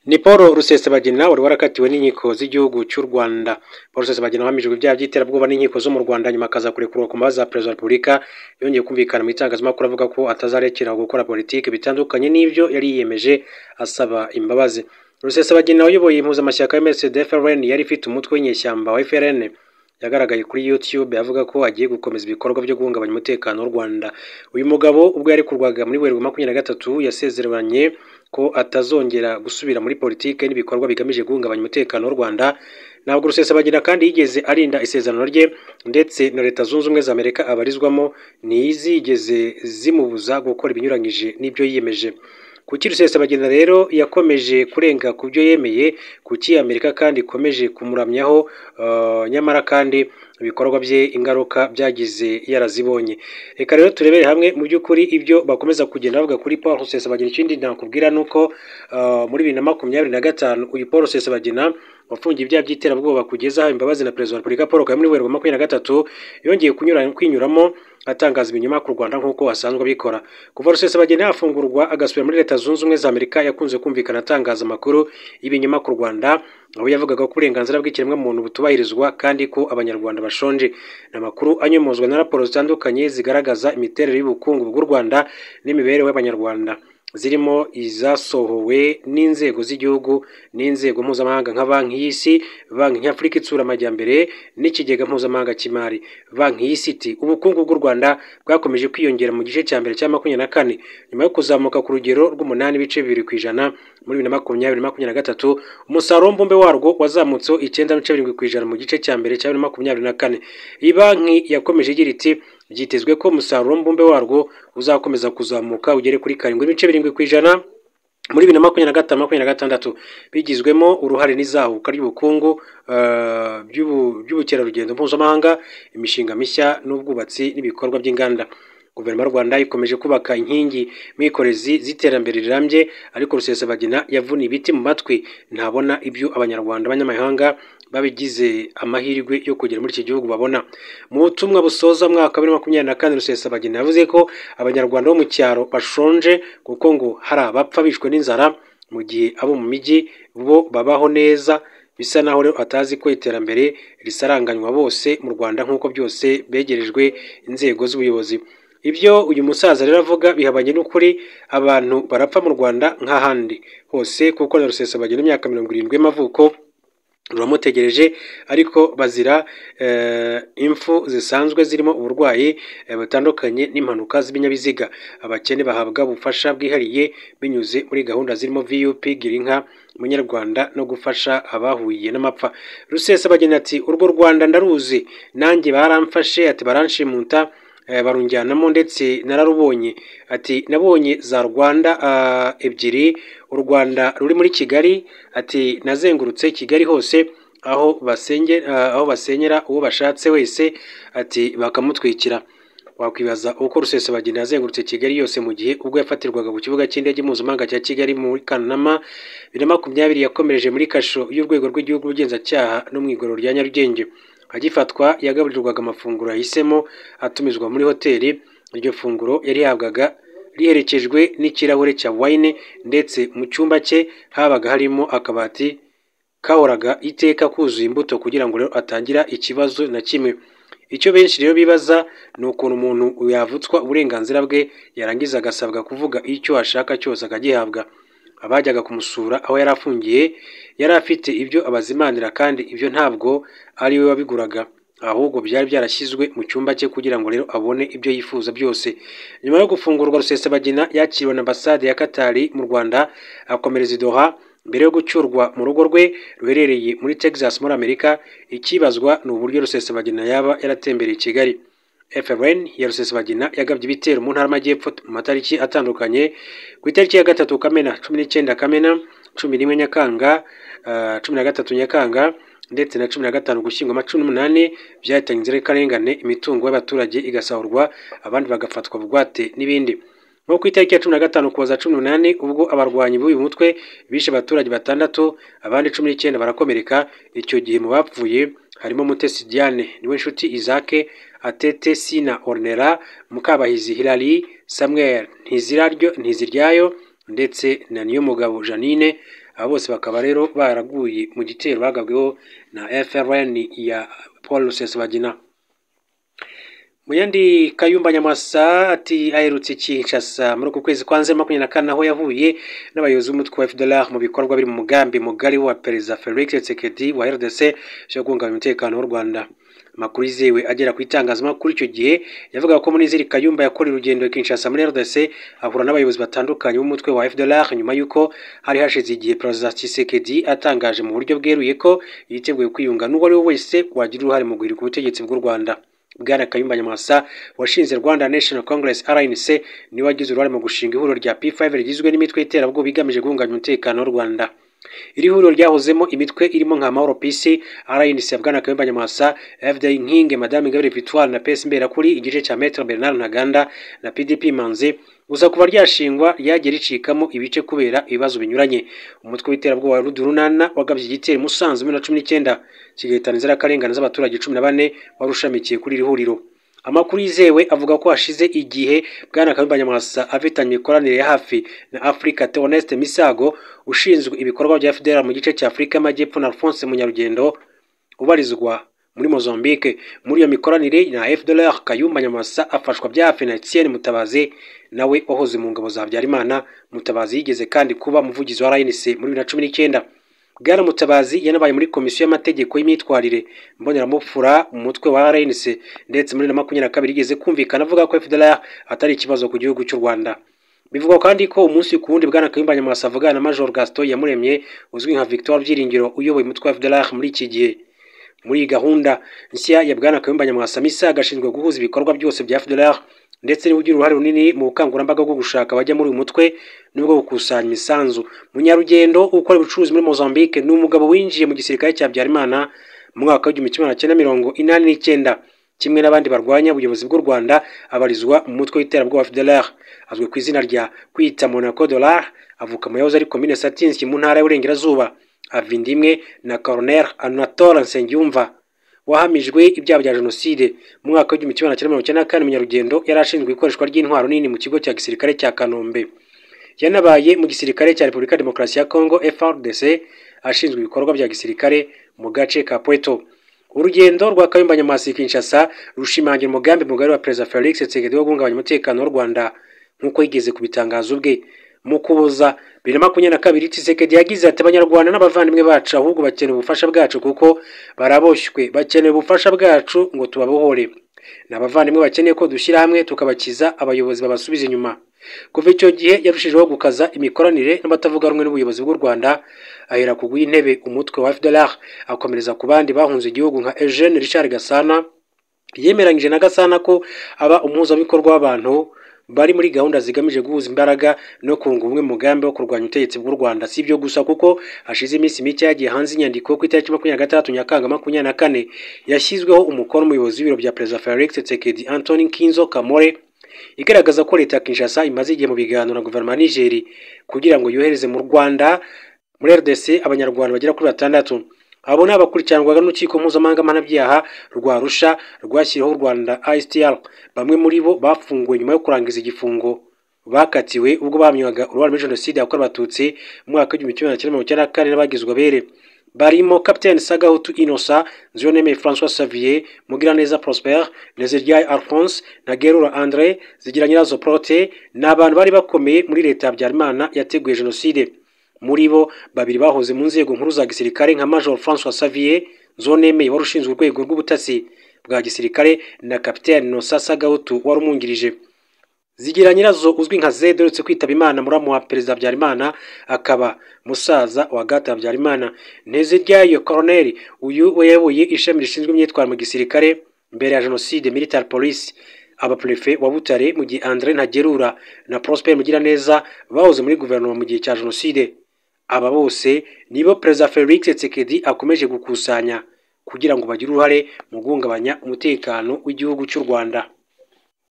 Ni Paul Rusesabagina wari warakatiwe n'inkiko z'igihugu cy'u Rwanda. Paul Rusesabagina wahamijwe ibyaha by'iterabwoba n'inkiko zo mu Rwanda nyuma akaza kurekurwa ku mbabazi za Perezida wa Repubulika, yongeye kumvikana mu itangazamakuru avuga ko atazarekera gukora politiki bitandukanye n'ibyo yari yiyemeje asaba imbabazi. Rusesabagina wayoboye impuzamashyaka ya MSD-FRN yari ifite umutwe w'inyeshyamba wa FRN yagaragaye kuri YouTube avuga ko agiye gukomeza ibikorwa byo guhungabanya umutekano w'u Rwanda. Uyu mugabo ubwo yari kurwaga muri Werurwe 2023 yasezeranye ko atazongera gusubira muri politike n'ibikorwa bigamije guhungabanya umutekano w'u Rwanda. Ntabwo Rusesabagina kandi yigeze arinda isezerano rye, ndetse na Leta Zunze Ubumwe za Amerika abarizwamo ntizigeze zimubuza gukora ibinyuranyije n'ibyo yiyemeje. Kuki Rusesabagina rero yakomeje kurenga ku byo yemeye, kuki Amerika kandi ikomeje kumuramyaho nyamara kandi ibikorwa bye ingaruka byagize yarazibonye. Reka rero turebere hamwe mu by'ukuri ibyo bakomeza kugenda bavuga kuri Paul Rusesabagina. Ikindi nakubwira nuko muri 2025 uyu Paul Rusesabagina wafungiye ibyaha by'iterabwoba kugeza ahawe imbabazi na Perezida wa Repubulika Paul Kagame muri Werurwe 2023 yongeye kwinyuramo atangaza ibinyoma ku Rwanda nk'uko asanzwe abikora. Kuva Rusesabagina yafungurwa agasubira muri Leta Zunze Ubumwe za Amerika yakunze kumvikana atangaza amakuru y'ibinyoma ku Rwanda, aho yavugaga ko uburenganzira bw'ikiremwamuntu butubahirizwa kandi ko abanyarwanda bashonje. N'amakuru anyomozwa na raporo zitandukanye zigaragaza imiterere y'ubukungu bw'u Rwanda n'imibereho y'abanyarwanda, zirimo izasohowe n'inzego z'igihugu n'inzego mpuzamahanga nka Banki y'Isi, Banki Nyafurika Itsura Amajyambere n'Ikigega Mpuzamahanga cy'Imari. Banki y'Isi iti ubukungu bw'u Rwanda bwakomeje kwiyongera mu gice cya mbere cya 2024 nyuma yo kuzamuka ku rugero rw'8.2% muri 2023. Umusaruro mbumbe warwo wazamutseho 9.7% mu gice cya mbere cya 2024. Iyi banki yakomeje igira iti byitezwe ko umusaruro mbumbe warwo uzakomeza kuzamuka ugere kuri 7.7% muri 2025-2026, bigizwemo uruhare n'izahuka ry'ubukungu by'ubukerarugendo mpuzamahanga, imishinga mishya n'ubwubatsi n'ibikorwa by'inganda. Guverinoma y'u Rwanda ikomeje kubaka inkingi mwikorezi z'iterambere rirambye, ariko Rusesabagina yavuna ibiti mu matwi, ntabona ibyo abanyarwanda b'abanyamahanga babigize amahirwe yo kugera muri iki gihugu babona. Mu butumwa busoza mwaka wa 2024 Rusesabagina yavuze ko abanyarwanda bo mu cyaro bashonje kuko ngo hari abapfa bishwe n'inzara, mu gihe abo mu mijyi bo babaho neza. Bisa naho rero atazi ko iterambere risaranganywa bose mu Rwanda nk'uko byose begerejwe inzego z'ubuyobozi. Ibyo uyu musaza rero avuga bihabanye n'ukuri. Abantu barapfa mu Rwanda nk'ahandi hose kuko na Rusesabagina imyaka 70 y'amavuko ruramutegereje, ariko bazira impfu zisanzwe zirimo uburwayi butandukanye n'impanuka z'ibinyabiziga. Abakene bahabwa ubufasha bwihariye binyuze muri gahunda zirimo VUP Girinka Munyarwanda no gufasha abahuye n'amapfa. Rusesabagina ati urwo Rwanda ndaruzi, nanjye baramfashe, ati baranshimuta barunjyanamo ndetse nararubonye. Ati nabonye za Rwanda ebyiri, u Rwanda ruri muri Kigali, ati nazengurutse Kigali hose aho basenyera uwo bashatse wese, ati bakamutwikira. Wakwibaza uko Rusesabagina yazengurutse Kigali yose mu gihe ubwo yafatirwaga ku kibuga cy'indege mpuzamahanga cya Kigali muri Kanama 2020 yakomereje muri kasho y'urwego rw'igihugu rw'ubugenzacyaha no mu igororo rya Nyarugenge. Agifatwa yagaburirwaga amafunguro yahisemo atumizwa muri hoteli. Iryo funguro yari yahabwaga riherekejwe n'ikirahure cya wine, ndetse mu cyumba cye habaga harimo akabati kahoraga iteka kuzuye imbuto kugira ngo rero atangira ikibazo na kimwe. Icyo benshi rero bibaza ni ukuntu umuntu yavutswa uburenganzira bwe yarangiza agasabwa kuvuga icyo ashaka cyose akagihabwa. Abajyaga kumusura aho yari afungiye yari afite ibyo abazimanira, kandi ibyo ntabwo ari we wabiguraga, ahubwo byari byarashyizwe mu cyumba cye kugira ngo rero abone ibyo yifuza byose. Nyuma yo gufungurwa Rusesabagina yakiriwe na ambasade ya Katari mu Rwanda, akomereza i Doha mbere yo gucyurwa mu rugo rwe ruherereye muri Texas muri Amerika. Ikibazwa ni uburyo Rusesabagina yaba yaratembereye i Kigali. FRN ya Rusesabagina yagabye ibitero mu ntara y'Amajyepfo mu matariki atandukanye. Ku itariki ya 3 Kamena, 19 Kamena, 11 Nyakanga, 13 Nyakanga ndetse na 15 Ugushyingo 2018 byahitanye inzirakarengane, imitungo y'abaturage igasahurwa, abandi bagafatwa bugwate n'ibindi. Nko ku itariki ya 15 Ukuboza 18 ubwo abarwanyi b'uyu mutwe bishe abaturage 6, abandi 19 barakomereka. Icyo gihe mu bapfuye harimo Mutesi Diane, Niwenshuti Isaac, Atete Sina Ornera, Mukabahizi Hilary, Samuel Ntiziryayo, ndetse na Niyomugabo Janine, abo bose bakaba rero baraguye mu gitero bagabweho na FRN ya Paul Rusesabagina. Mu yandi, Kayumba Nyamwasa ati aherutse Kinshasa muri uku kwezi kwa Nzeri 2024 aho yahuye n'abayobozi b'umutwe wa FDLR mu bikorwa biri mu mugambi mugari wa Perezida Felix Tshisekedi wa RDC cyo guhungabanya umutekano w'u Rwanda. Amakuru yizewe agera ku itangazamakuru icyo gihe yavuga ko Muniziri Kayumba yakoreye urugendo i Kinshasa muri RDC ahura n'abayobozi batandukanye b'umutwe wa FDLR nyuma y'uko hari hashize igihe Perezida Tshisekedi atangaje mu buryo bweruye ko yiteguye kwiyunga n'uwo ari we wese wagira uruhare mu guhirika ubutegetsi bw'u Rwanda. Bwana Kayumba Nyamwasa washinze Rwanda National Congress RNC ni wagize uruhare mu gushinga ihuriro rya P5 rigizwe n'imitwe y'iterabwoba bigamije guhungabanya umutekano w'u Rwanda. Iri huriro ryahozemo imitwe irimo nka Mahoro PC, RNC ya Bwana Kayumba Nyamwasa, FDI Inkingi, Madame Ingabire Victoire na PS Mberakuri, igice cya Maître Bernard Ntaganda na PDP Manzi. Gusa kuva ryashingwa ryagera ricikamo ibice kubera ibibazo binyuranye. Umutwe w'iterabwoba wa Rudurunana wagabye igitero Musanze 2019 kigahitana inzirakarengane z'abaturage 14 warushamikiye kuri iri huriro. Amakuru yizewe avuga ko hashize igihe Bwana Kayumba Nyamwasa afitanye imikoranire ya hafi na Africa Theoneste Misago ushinzwe ibikorwa bya FDLR mu gice cya Afrika y'Amajyepfo na Alphonse Munyarugendo ubarizwa muri Mozambique. Muri iyo mikoranire na FDLR, Kayumba Nyamwasa afashwa bya hafi na Etienne Mutabazi nawe wahoze mu ngabo za Habyarimana. Mutabazi yigeze kandi kuba umuvugizi wa RNC muri 2019. Bwana Mutabazi yanabaye muri komisiyo y'amategeko y'imyitwarire mboneramufura mu mutwe wa RNC, ndetse muri 2022 yigeze kumvikana avuga ko FDLR atari ikibazo ku gihugu cy'u Rwanda. Bivugwa kandi ko umunsi ku wundi Bwana Kayumba Nyamwasa avugana na Major Gaston Yamuremye uzwi nka Victoire Byiringiro uyoboye umutwe wa FDLR muri iki gihe. Muri gahunda nshya ya Bwana Kayumba Nyamwasa, Misago ashinzwe guhuza ibikorwa byose bya FDLR ndetse n'ugira uruhare runini mu bukangurambaga bwo gushaka abajya muri uyu mutwe n'ubwo gukusanya imisanzu. Munyarugendo ukora ubucuruzi muri Mozambique ni umugabo winjiye mu gisirikare cya Habyarimana mu mwaka wa 1989. Kimwe n'abandi barwanya ubuyobozi bw'u Rwanda abarizwa mu mutwe w'iterabwoba FDLR. Azwi ku izina rya Kwita Monaco Dollar, avuka mu yahoze ari Komine Satinski mu ntara y'Uburengerazuba. Avindimwe na Colonel Anatole Nsengiyumva wahamijwe ibyaha bya jenoside mu mwaka wa 1994. Munyarugendo yari ashinzwe ikoreshwa ry'intwaro nini mu kigo cya gisirikare cya Kanombe. Yanabaye mu gisirikare cya Repubulika ya Demokarasi ya Congo FARDC ashinzwe ibikorwa bya gisirikare mu gace ka Pweto. Urugendo rwa Kayumba Nyamwasa Kinshasa rushimangira umugambi mugari wa Perezida Felix Tshisekedi wo guhungabanya umutekano w'u Rwanda nk'uko yigeze kubitangaza ubwe. Mu Kuboza 2022 Tshisekedi yagize ati abanyarwanda n'abavandimwe bacu ahubwo bakeneye ubufasha bwacu kuko baraboshywe, bakeneye ubufasha bwacu ngo tubabohore. N'abavandimwe bakeneye ko dushyira hamwe tukabakiza abayobozi babasubiza inyuma. Kuva icyo gihe yarushijeho gukaza imikoranire n'abatavuga rumwe n'ubuyobozi bw'u Rwanda, ahera kuguha intebe umutwe wa FDLR, akomereza ku bandi bahunze igihugu nka Eugene Richard Gasana. Yemeranyije na Gasana ko aba umuhuzabikorwa w'abantu bari muri gahunda zigamije guhuza imbaraga no kunga ubumwe mu mugambi wo kurwanya ubutegetsi bw'u Rwanda. Si ibyo gusa kuko hashize iminsi mike yagiye hanze inyandiko ku itariki 26 Nyakanga 2024 yashyizweho umukono umuyobozi w'ibiro bya Perezida Felix Tshisekedi Anthony Kinzo Kamore, igaragaza ko leta ya Kinshasa imaze igihe mu biganiro na guverinoma ya Niger kugira ngo yohereze mu Rwanda muri RDC abanyarwanda bagera kuri 6. Abo ni abakurikiranwaga n'urukiko mpuzamahanga mpanabyaha rwa Arusha rwashyiriweho u Rwanda ICTR. Bamwe muri bo bafunguwe nyuma yo kurangiza igifungo bakatiwe ubwo bamywaga uruhare muri jenoside yakorewe Abatutsi mu mwaka wa 1994 n'abagizwe abere. Barimo Capitaine Sagahutu Innocent, Nziyoneme François Xavier, Mugiraneza Prosper, Nezeryaye Alphonse na Gerura André, Zigiranyirazo Prote n'abantu bari bakomeye muri leta ya Habyarimana yateguye jenoside. Muri bo babiri bahoze mu nzego nkuru za gisirikare nka Major François Xavier Nzoneme wari ushinzwe urwego rw'ubutasi bwa gisirikare na Capitaine Innocent Sagahutu wari umwungirije. Zigiranyirazo uzwi nka Zed uretse kwitaba Imana muramu wa Perezida Habyarimana akaba musaza wa Gata Habyarimana. Nteziryaye Colonel uyu wayoboye ishami rishinzwe imyitwarire mu gisirikare mbere ya jenoside Military Police. Abaprefe wa Butare mu gihe André Ntagerura na Prosper Mugiraneza bahoze muri guverinoma mu gihe cya jenoside. Aba bose nibo Perezida Felix Tshisekedi akomeje gukusanya kugira ngo bagire uruhare mu guhungabanya umutekano w'igihugu cy'u Rwanda.